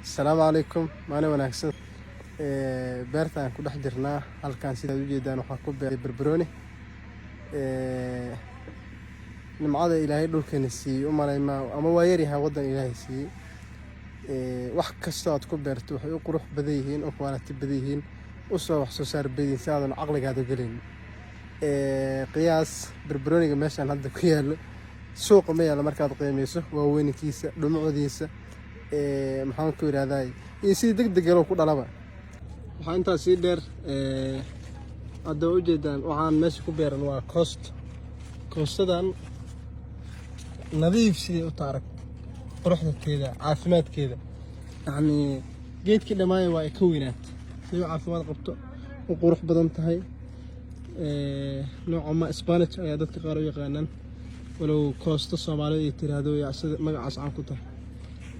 السلام عليكم معنا wanaagsan beertaan ku dhex jirnaa halkaan sida u jeedaan waxa ku beeray barbarooni nimcada ilaahay dhulkeena siiyay u malayma ama waa yar yahay wadan ilaahay siiyay wax kasta aad ku beerto waxay u qurux badan yihiin oo quality badan yihiin u soo wax soo saar badan saadan aqligaada galin qiyaas barbarooniga meeshan hadda ku yaalo suuqa ma yaalo markaad qiimeyso waa weynkiisa dhumucdiisa maxaan ku yiraahdaa in si degdeg ah ku dhalaba waxaan inta si dheer hadda u jeedaan waxaan meesha ku beeran waa koostadan nadiif sidii u taarag quruxdeeda caafimaadkeeda yani geedkii dhamaay waa ka weynaat si caafimaad qabto oo qurux badan tahay nooca ma Spanish ayaa dadka qaar u yaqaanaan walow koosto Soomaaliyeed ay tiraahdo sida magacaas aan ku tahay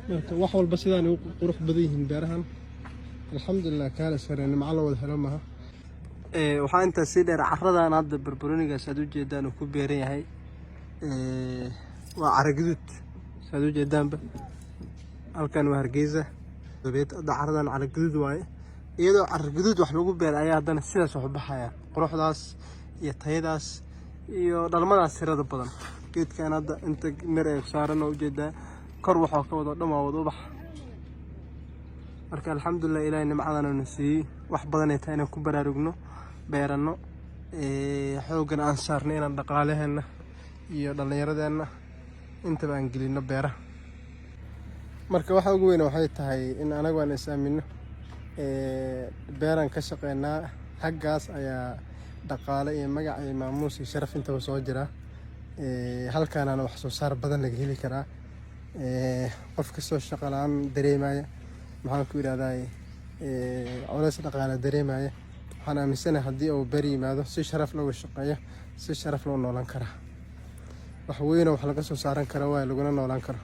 marka wax walba sidaan u qurux badan yihiin beerahan alxamdulillah kaala sareen macalla wada helo maaha waxaa inta si dheer carradan hadda barbarooniga saad u jeedaan ku beeran yahay waa carro guduud saad u jeedaanba halkan waa Hargeysa dabeed carradan carro guduud waaye iyadoo carro guduud wax lagu beeray ayaa haddana sidaas wax u baxaya quruxdaas iyo tayadaas iyo dhalmadaas tirada badan geedkan hadda inta mir ay saaran oo u jeedaa kor waxa ka wada dhamaawad ubax marka alxamdulillah ilaahay nimcadan uu siiyay wax badan ay tahay inaan ku baraarugno beerano xoogan aan saarnay inaan dhaqaalaheena iyo dhalinyaradeenna inta baan gelino beera marka waxa ugu weyn waxay tahay in anagu aan isaamino beeran ka shaqeynaa haggaas ayaa dhaqaale iyo magac iyo maamuus iyo sharaf inta soo jira halkaana wax soo saar badan laga heli karaa qof kastoo shaqo la'aan dareemaya maxaan ku yiraahdaa culays dhaqaale dareemaya waxaan aaminsanahay haddii uu bari yimaado si sharaf looga shaqeeyo si sharaf loo noolaan kara wax weyn oo wax laga soo saaran karo waa laguna noolaan karo